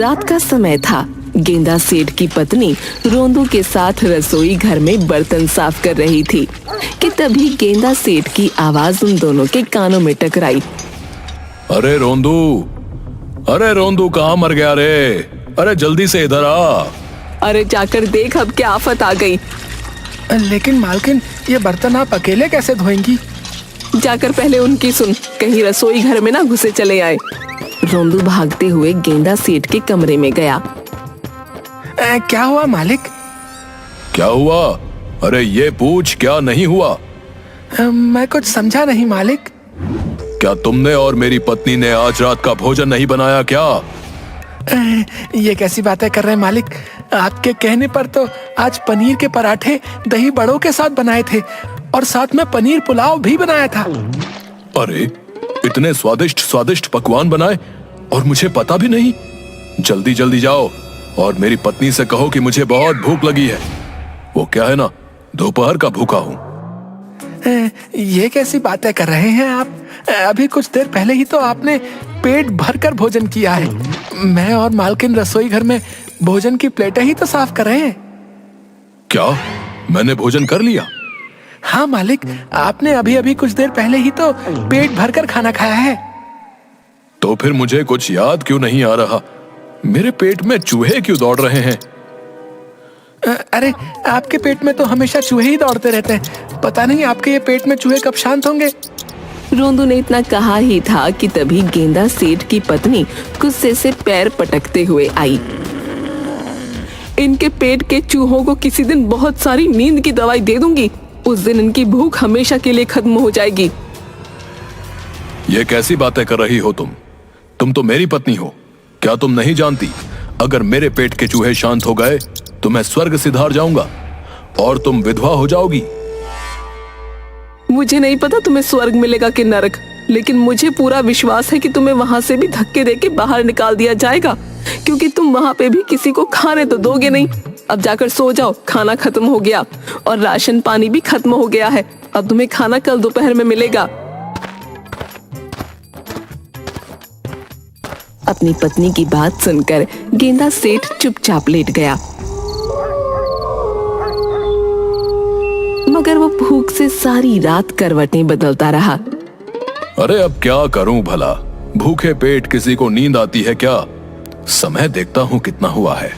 रात का समय था। गेंदा सेठ की पत्नी रोंदू के साथ रसोई घर में बर्तन साफ कर रही थी कि तभी गेंदा सेठ की आवाज उन दोनों के कानों में टकराई। अरे रोंदू कहाँ मर गया रे? अरे जल्दी से इधर आ। अरे जाकर देख, अब क्या आफत आ गई। लेकिन मालकिन, ये बर्तन आप अकेले कैसे धोएंगी? जाकर पहले उनकी सुन, कहीं रसोई घर में ना घुसे चले आए। रोंदू भागते हुए गेंदा सेठ के कमरे में गया। क्या हुआ मालिक? क्या हुआ? अरे ये पूछ, क्या नहीं हुआ? मैं कुछ समझा नहीं मालिक। क्या तुमने और मेरी पत्नी ने आज रात का भोजन नहीं बनाया क्या? ये कैसी बातें कर रहे हैं मालिक? आपके कहने पर तो आज पनीर के पराठे दही बड़ों के साथ बनाए थे और साथ में पनीर पुलाव भी बनाया था। अरे इतने स्वादिष्ट स्वादिष्ट पकवान बनाए और मुझे पता भी नहीं। जल्दी जल्दी जाओ और मेरी पत्नी से कहो कि मुझे बहुत भूख लगी है। वो क्या है ना, दोपहर का भूखा हूँ। ये कैसी बातें कर रहे हैं आप? अभी कुछ देर पहले ही तो आपने पेट भरकर भोजन किया है। मैं और मालकिन रसोई घर में भोजन की प्लेटें ही तो साफ कर रहे हैं। क्या मैंने भोजन कर लिया? हाँ मालिक, आपने अभी अभी कुछ देर पहले ही तो पेट भरकर खाना खाया है। तो फिर मुझे कुछ याद क्यों नहीं आ रहा? मेरे पेट में चूहे क्यों दौड़ रहे हैं? अरे आपके पेट में तो हमेशा चूहे ही दौड़ते रहते हैं। पता नहीं आपके ये पेट में चूहे कब शांत होंगे। रोंदू ने इतना कहा ही था कि तभी गेंदा सेठ की पत्नी गुस्से से पैर पटकते हुए आई। इनके पेट के चूहों को किसी दिन बहुत सारी नींद की दवाई दे दूंगी। उस दिन इनकी भूख हमेशा के लिए खत्म हो जाएगी। ये कैसी बातें कर रही हो तुम? तुम तो मेरी पत्नी हो। क्या तुम नहीं जानती, अगर मेरे पेट के चूहे शांत हो गए तो मैं स्वर्ग सिधार जाऊंगा और तुम विधवा हो जाओगी। मुझे नहीं पता तुम्हें स्वर्ग मिलेगा कि नरक, लेकिन मुझे पूरा विश्वास है कि तुम्हें वहां से भी धक्के देके बाहर निकाल दिया जाएगा, क्योंकि तुम वहां पे भी किसी को खाने तो दोगे नहीं। अब जाकर सो जाओ, खाना खत्म हो गया और राशन पानी भी खत्म हो गया है। अब तुम्हें खाना कल दोपहर में मिलेगा। अपनी पत्नी की बात सुनकर गेंदा सेठ चुपचाप लेट गया, मगर वो भूख से सारी रात करवटें बदलता रहा। अरे अब क्या करूं भला? भूखे पेट किसी को नींद आती है क्या? समय देखता हूं कितना हुआ है।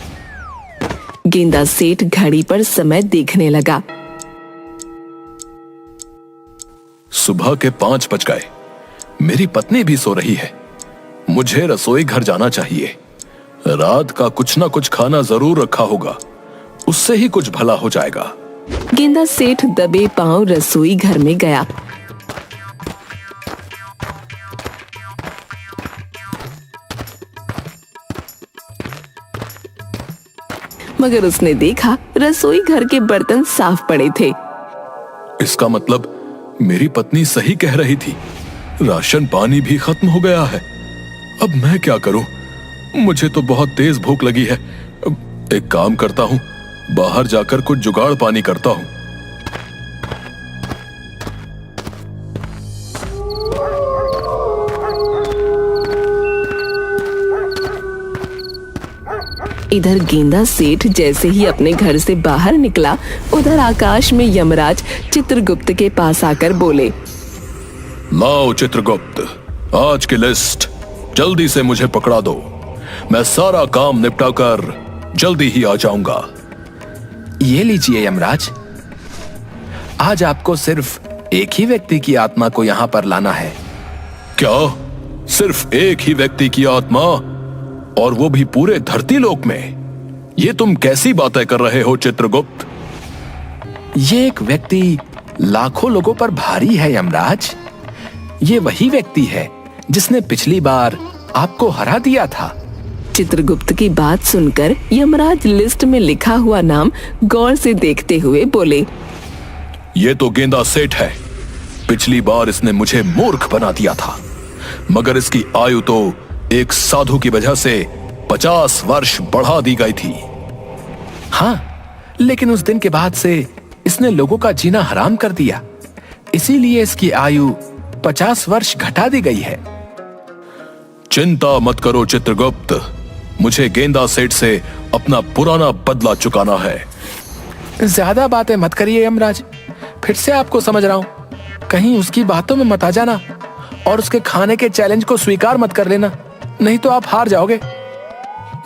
गेंदा सेठ घड़ी पर समय देखने लगा। सुबह के 5 बज गए। मेरी पत्नी भी सो रही है। मुझे रसोई घर जाना चाहिए। रात का कुछ ना कुछ खाना जरूर रखा होगा, उससे ही कुछ भला हो जाएगा। गेंदा सेठ दबे पांव रसोई घर में गया। मगर उसने देखा रसोई घर के बर्तन साफ पड़े थे। इसका मतलब मेरी पत्नी सही कह रही थी, राशन पानी भी खत्म हो गया है। अब मैं क्या करूं? मुझे तो बहुत तेज भूख लगी है। एक काम करता हूं, बाहर जाकर कुछ जुगाड़ पानी करता हूं। इधर गेंदा सेठ जैसे ही अपने घर से बाहर निकला, उधर आकाश में यमराज चित्रगुप्त के पास आकर बोले, लाओ चित्रगुप्त, आज की लिस्ट जल्दी से मुझे पकड़ा दो। मैं सारा काम निपटा कर जल्दी ही आ जाऊंगा। ये लीजिए यमराज, आज आपको सिर्फ एक ही व्यक्ति की आत्मा को यहाँ पर लाना है। क्या? सिर्फ एक ही व्यक्ति की आत्मा, और वो भी पूरे धरती लोक में? ये तुम कैसी बातें कर रहे हो चित्रगुप्त? ये एक व्यक्ति लाखों लोगों पर भारी है यमराज। ये वही व्यक्ति है जिसने पिछली बार आपको हरा दिया था। चित्रगुप्त की बात सुनकर यमराज लिस्ट में लिखा हुआ नाम गौर से देखते हुए बोले, ये तो गेंदा सेठ है। पिछली बार इसने मुझे मूर्ख बना दिया था, मगर इसकी आयु तो एक साधु की वजह से 50 वर्ष बढ़ा दी गई थी। हाँ, लेकिन उस दिन के बाद से इसने लोगों का जीना हराम कर दिया, इसीलिए इसकी आयु 50 वर्ष घटा दी गई है। चिंता मत करो चित्रगुप्त, मुझे गेंदा सेठ से अपना पुराना बदला चुकाना है। ज्यादा बातें मत करिए यमराज, फिर से आपको समझ रहा हूँ। कहीं उसकी बातों में मत आ जाना और उसके खाने के चैलेंज को स्वीकार मत कर लेना, नहीं तो आप हार जाओगे।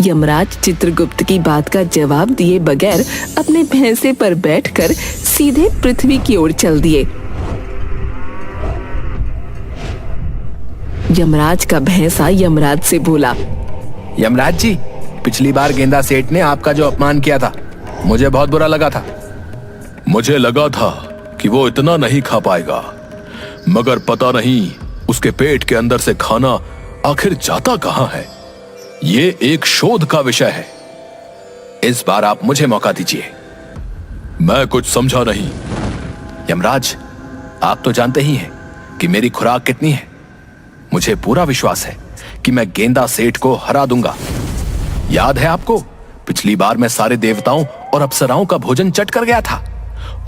यमराज चित्रगुप्त की बात का जवाब दिए बगैर अपने भैंसे पर बैठकर सीधे पृथ्वी की ओर चल दिए। यमराज का भैंसा यमराज से बोला, यमराज जी, पिछली बार गेंदा सेठ ने आपका जो अपमान किया था, मुझे बहुत बुरा लगा था। मुझे लगा था कि वो इतना नहीं खा पाएगा, मगर पता नहीं उसके पेट के अंदर से खाना आखिर जाता कहां है। ये एक शोध का विषय है। इस बार आप मुझे मौका दीजिए। मैं कुछ समझा नहीं। यमराज, आप तो जानते ही हैं कि मेरी खुराक कितनी है। मुझे पूरा विश्वास है कि मैं गेंदा सेठ को हरा दूंगा। याद है आपको, पिछली बार मैं सारे देवताओं और अप्सराओं का भोजन चट कर गया था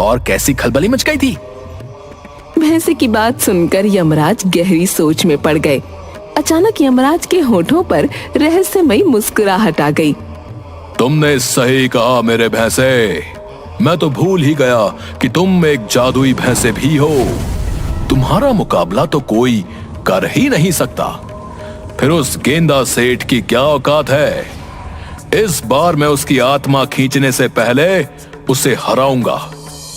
और कैसी खलबली मच गई थी। भैंसे की बात सुनकर यमराज गहरी सोच में पड़ गए। अचानक यमराज के होठों पर रहस्यमयी मुस्कुराहट आ गई। तुमने सही कहा मेरे भैंसे, मैं तो भूल ही गया कि तुम एक जादुई भैंसे भी हो। तुम्हारा मुकाबला तो कोई कर ही नहीं सकता। फिर उस गेंदा सेठ की क्या औकात है। इस बार मैं उसकी आत्मा खींचने से पहले उसे हराऊंगा,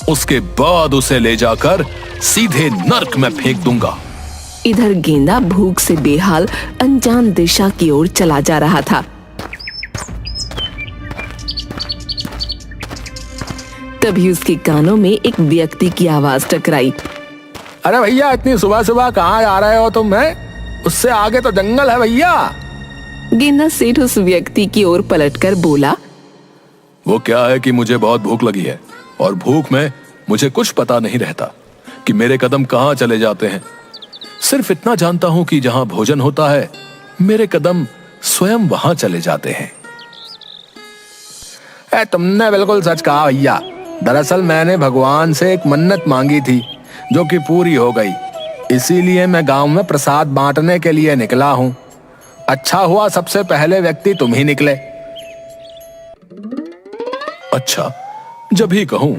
उसके बाद उसे ले जाकर सीधे नर्क में फेंक दूंगा। इधर गेंदा भूख से बेहाल अनजान दिशा की ओर चला जा रहा था। तभी उसके कानों में एक व्यक्ति की आवाज टकराई। अरे भैया, इतनी सुबह सुबह कहाँ जा रहे हो तुम? उससे आगे तो जंगल है भैया। गेंदा सेठ उस व्यक्ति की ओर पलटकर बोला, वो क्या है कि मुझे बहुत भूख लगी है और भूख में मुझे कुछ पता नहीं रहता कि मेरे कदम कहाँ चले जाते हैं। सिर्फ इतना जानता हूं कि जहां भोजन होता है मेरे कदम स्वयं वहां चले जाते हैं। तुमने बिल्कुल सच कहा भैया। दरअसल मैंने भगवान से एक मन्नत मांगी थी जो कि पूरी हो गई, इसीलिए मैं गांव में प्रसाद बांटने के लिए निकला हूं। अच्छा हुआ सबसे पहले व्यक्ति तुम ही निकले। अच्छा, जब ही कहूं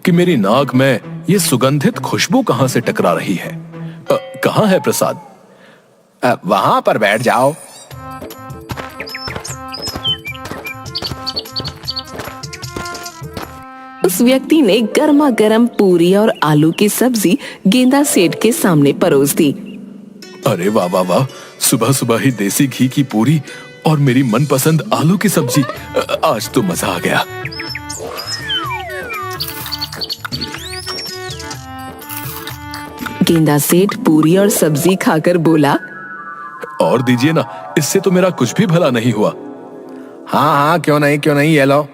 कि मेरी नाक में ये सुगंधित खुशबू कहां से टकरा रही है। कहां है प्रसाद? वहां पर बैठ जाओ। उस व्यक्ति ने गर्मा गर्म पूरी और आलू की सब्जी गेंदा सेठ के सामने परोस दी। अरे वाह वाह वाह, सुबह सुबह ही देसी घी की पूरी और मेरी मनपसंद आलू की सब्जी। आज तो मजा आ गया। गेंदा सेठ पूरी और सब्जी खाकर बोला, और दीजिए ना, इससे तो मेरा कुछ भी भला नहीं हुआ। हाँ हाँ, क्यों नहीं, ये लो।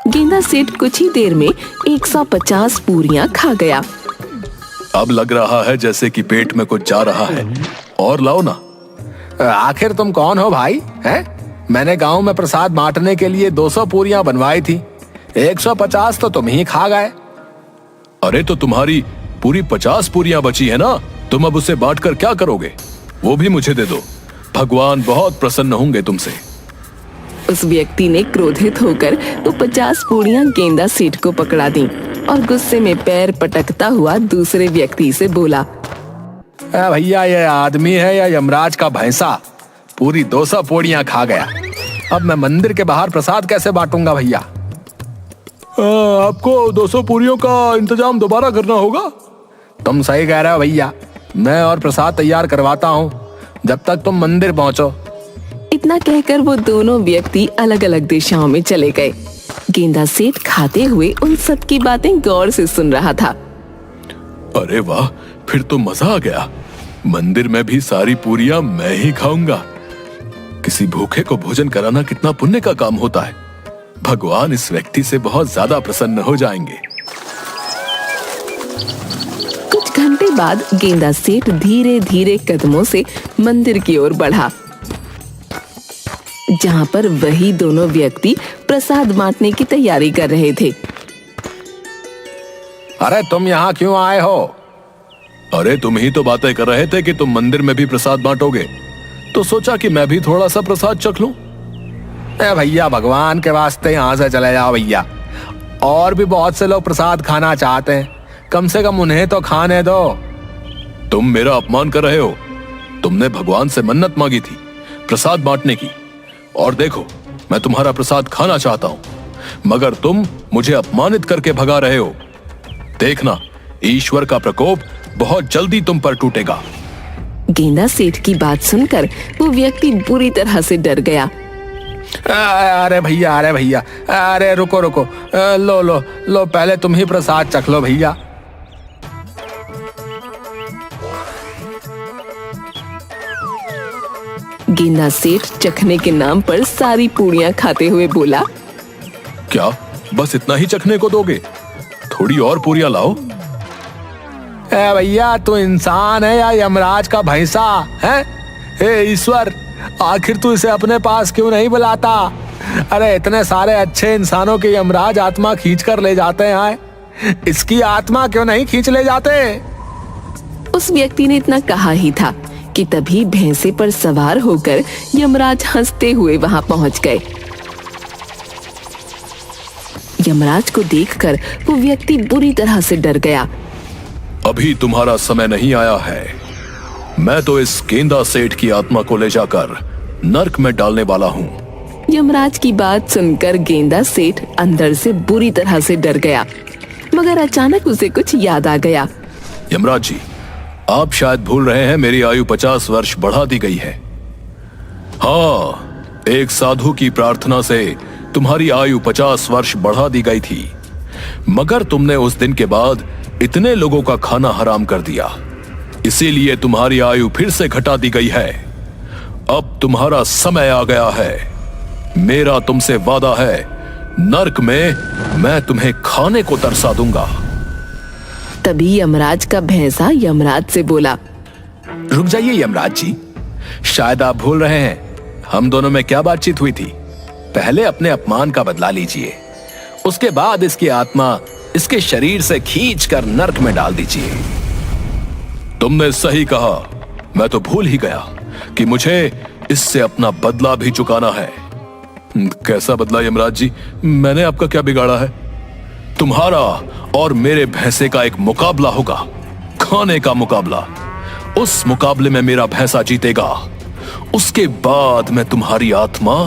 गेंदा सेठ कुछ ही देर में 150 पूरियां खा गया। अब लग रहा है जैसे कि पेट में कुछ जा रहा है, और लाओ ना। आखिर तुम कौन हो भाई? हैं? मैंने गांव में प्रसाद बांटने के लिए 200 पूरियां बनवाई थी, 150 तो तुम ही खा गए। अरे तो तुम्हारी पूरी 50 पूरियां बची है ना, तुम अब उसे बांटकर क्या करोगे? वो भी मुझे दे दो, भगवान बहुत प्रसन्न होंगे तुमसे। उस व्यक्ति ने क्रोधित होकर तो 50 पूरियां गेंदा सेठ को पकड़ा दी और गुस्से में पैर पटकता हुआ दूसरे व्यक्ति से बोला, भैया, ये आदमी है या यमराज का भैंसा? पूरी 200 पूरियां खा गया। अब मैं मंदिर के बाहर प्रसाद कैसे बांटूंगा भैया? आपको 200 पूरियों का इंतजाम दोबारा करना होगा। तुम सही कह रहे हो भैया, मैं और प्रसाद तैयार करवाता हूँ जब तक तुम मंदिर पहुँचो। इतना कहकर वो दोनों व्यक्ति अलग अलग दिशाओं में चले गए। गेंदा सेठ खाते हुए उन सब की बातें गौर से सुन रहा था। अरे वाह, फिर तो मजा आ गया। मंदिर में भी सारी पूरियां मैं ही खाऊंगा। किसी भूखे को भोजन कराना कितना पुण्य का काम होता है। भगवान इस व्यक्ति से बहुत ज्यादा प्रसन्न हो जाएंगे। कुछ घंटे बाद गेंदा सेठ धीरे धीरे कदमों से मंदिर की ओर बढ़ा, जहां पर वही दोनों व्यक्ति प्रसाद बांटने की तैयारी कर रहे थे। अरे तुम यहाँ क्यों आए हो? अरे तुम ही तो बातें कर रहे थे कि तुम मंदिर में भी प्रसाद बांटोगे, तो सोचा कि मैं भी थोड़ा सा प्रसाद चख लूं। भैया भगवान के वास्ते यहाँ से चले जाओ भैया। और भी बहुत से लोग प्रसाद खाना चाहते हैं, कम से कम उन्हें तो खाने दो। तुम मेरा अपमान कर रहे हो। तुमने भगवान से मन्नत मांगी थी प्रसाद बांटने की, और देखो मैं तुम्हारा प्रसाद खाना चाहता हूं, मगर तुम मुझे अपमानित करके भगा रहे हो। देखना, ईश्वर का प्रकोप बहुत जल्दी तुम पर टूटेगा। गेंदा सेठ की बात सुनकर वो व्यक्ति बुरी तरह से डर गया। अरे भैया, अरे भैया, अरे रुको रुको, लो लो लो, पहले तुम ही प्रसाद चख लो भैया। गेंदा सेठ चखने के नाम पर सारी पूड़ियां खाते हुए बोला, क्या बस इतना ही चखने को दोगे? थोड़ी और पूरियां लाओ। भैया, तू इंसान है या यमराज का भैंसा है? हे ईश्वर, आखिर तू इसे अपने पास क्यों नहीं बुलाता? अरे इतने सारे अच्छे इंसानों की यमराज आत्मा खींच कर ले जाते हैं, इसकी आत्मा क्यों नहीं खींच ले जाते? उस व्यक्ति ने इतना कहा ही था कि तभी भैंसे पर सवार होकर यमराज हंसते हुए वहां पहुंच गए। यमराज को देखकर वो व्यक्ति बुरी तरह से डर गया। अभी तुम्हारा समय नहीं आया है। मैं तो इस गेंदा सेठ की आत्मा को ले जाकर नर्क में डालने वाला हूँ। यमराज की बात सुनकर गेंदा सेठ अंदर से बुरी तरह से डर गया, मगर अचानक उसे कुछ याद आ गया। यमराज जी, आप शायद भूल रहे हैं, मेरी आयु 50 वर्ष बढ़ा दी गई है। हाँ, एक साधु की प्रार्थना से तुम्हारी आयु 50 वर्ष बढ़ा दी गई थी, मगर तुमने उस दिन के बाद इतने लोगों का खाना हराम कर दिया, इसीलिए तुम्हारी आयु फिर से घटा दी गई है। अब तुम्हारा समय आ गया है। मेरा तुमसे वादा है, नर्क में मैं तुम्हें खाने को तरसा दूंगा। तभी यमराज का भैंसा यमराज से बोला, रुक जाइए यमराज जी, शायद आप भूल रहे हैं हम दोनों में क्या बातचीत हुई थी। पहले अपने अपमान का बदला लीजिए, उसके बाद इसकी आत्मा इसके शरीर से खींचकर नर्क में डाल दीजिए। तुमने सही कहा, मैं तो भूल ही गया कि मुझे इससे अपना बदला भी चुकाना है। कैसा बदला यमराज जी? मैंने आपका क्या बिगाड़ा है? तुम्हारा और मेरे भैंसे का एक मुकाबला होगा, खाने का मुकाबला। उस मुकाबले में मेरा भैंसा जीतेगा, उसके बाद मैं तुम्हारी आत्मा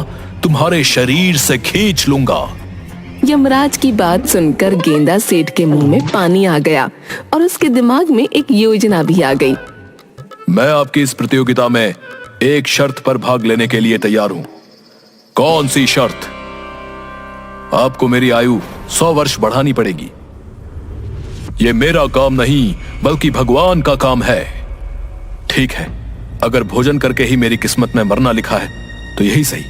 तुम्हारे शरीर से खींच लूंगा। यमराज की बात सुनकर गेंदा सेठ के मुंह में पानी आ गया और उसके दिमाग में एक योजना भी आ गई। मैं आपकी इस प्रतियोगिता में एक शर्त पर भाग लेने के लिए तैयार हूं। कौन सी शर्त? आपको मेरी आयु 100 वर्ष बढ़ानी पड़ेगी। यह मेरा काम नहीं, बल्कि भगवान का काम है। ठीक है, अगर भोजन करके ही मेरी किस्मत में मरना लिखा है तो यही सही।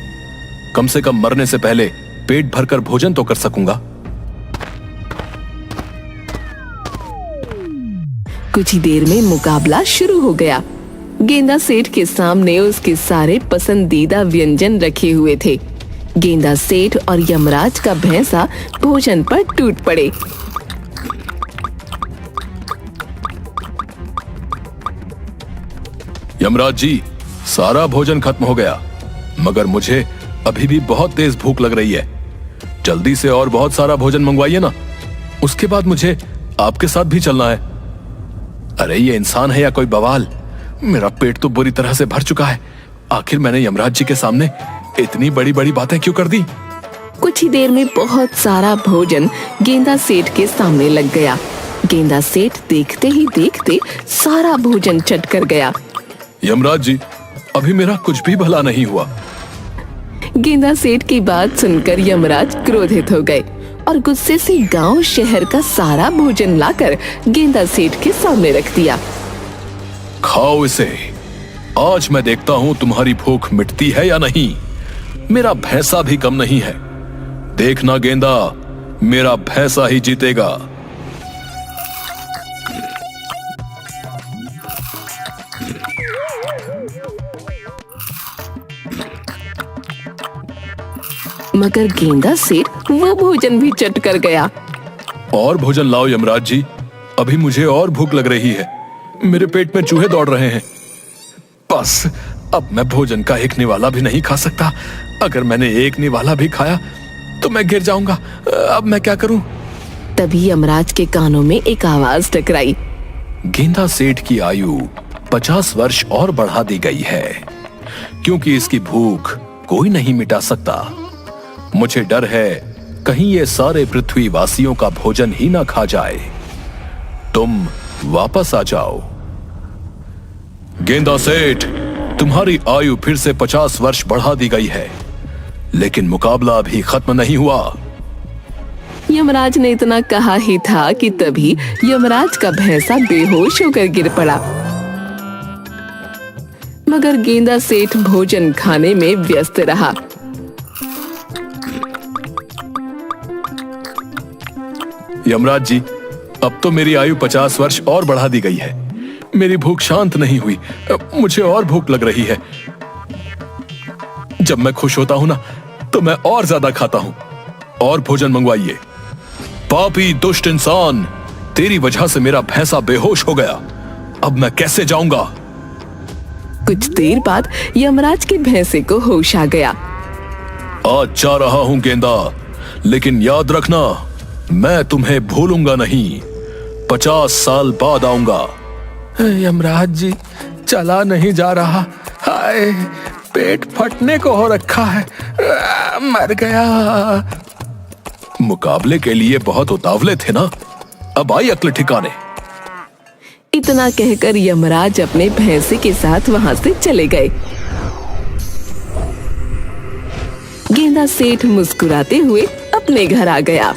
कम से कम मरने से पहले पेट भरकर भोजन तो कर सकूंगा। कुछ ही देर में मुकाबला शुरू हो गया। गेंदा सेठ के सामने उसके सारे पसंदीदा व्यंजन रखे हुए थे। गेंदा सेठ और यमराज का भैंसा भोजन पर टूट पड़े। यमराज जी, सारा भोजन खत्म हो गया, मगर मुझे अभी भी बहुत तेज भूख लग रही है। जल्दी से और बहुत सारा भोजन मंगवाइए ना, उसके बाद मुझे आपके साथ भी चलना है। अरे ये इंसान है या कोई बवाल? मेरा पेट तो बुरी तरह से भर चुका है। आखिर मैंने यमराज जी के सामने इतनी बड़ी बड़ी बातें क्यों कर दी? कुछ ही देर में बहुत सारा भोजन गेंदा सेठ के सामने लग गया। गेंदा सेठ देखते ही देखते सारा भोजन चट कर गया। यमराज जी, अभी मेरा कुछ भी भला नहीं हुआ। गेंदा सेठ की बात सुनकर यमराज क्रोधित हो गए और गुस्से से गांव शहर का सारा भोजन लाकर गेंदा सेठ के सामने रख दिया। खाओ इसे, आज मैं देखता हूं तुम्हारी भूख मिटती है या नहीं। मेरा भैंसा भी कम नहीं है। देखना गेंदा, मेरा भैंसा ही जीतेगा। मगर गेंदा सेठ वो भोजन भी चट कर गया। और भोजन लाओ यमराज जी, अभी मुझे और भूख लग रही है। मेरे पेट में चूहे दौड़ रहे हैं। बस अब मैं भोजन का एक निवाला भी नहीं खा सकता। अगर मैंने एक निवाला भी खाया तो मैं गिर जाऊंगा। अब मैं क्या करूं? तभी यमराज के कानों में एक आवाज टकराई। गेंदा सेठ की आयु 50 वर्ष और बढ़ा दी गई है, क्योंकि इसकी भूख कोई नहीं मिटा सकता। मुझे डर है कहीं ये सारे पृथ्वी वासियों का भोजन ही ना खा जाए। तुम वापस आ जाओ। गेंदा सेठ, तुम्हारी आयु फिर से 50 वर्ष बढ़ा दी गई है, लेकिन मुकाबला अभी खत्म नहीं हुआ। यमराज ने इतना कहा ही था कि तभी यमराज का भैंसा बेहोश होकर गिर पड़ा। मगर गेंदा सेठ भोजन खाने में व्यस्त रहा। यमराज जी, अब तो मेरी आयु 50 वर्ष और बढ़ा दी गई है। मेरी भूख शांत नहीं हुई। मुझे और भूख लग रही है। जब मैं खुश होता हूं ना, तो मैं और ज्यादा खाता हूं। और भोजन मंगवाइए। पापी दुष्ट इंसान, तेरी वजह से मेरा भैंसा बेहोश हो गया। अब मैं कैसे जाऊंगा? कुछ देर बाद यमराज के भैंसे को होश आ गया। आज जा रहा हूं गेंदा, लेकिन याद रखना, मैं तुम्हें भूलूंगा नहीं। 50 साल बाद आऊंगा। यमराज जी, चला नहीं जा रहा। हाय, पेट फटने को हो रखा है। मर गया। मुकाबले के लिए बहुत उतावले थे ना, अब आई अक्ल ठिकाने। इतना कहकर यमराज अपने भैंसे के साथ वहां से चले गए। गेंदा सेठ मुस्कुराते हुए अपने घर आ गया।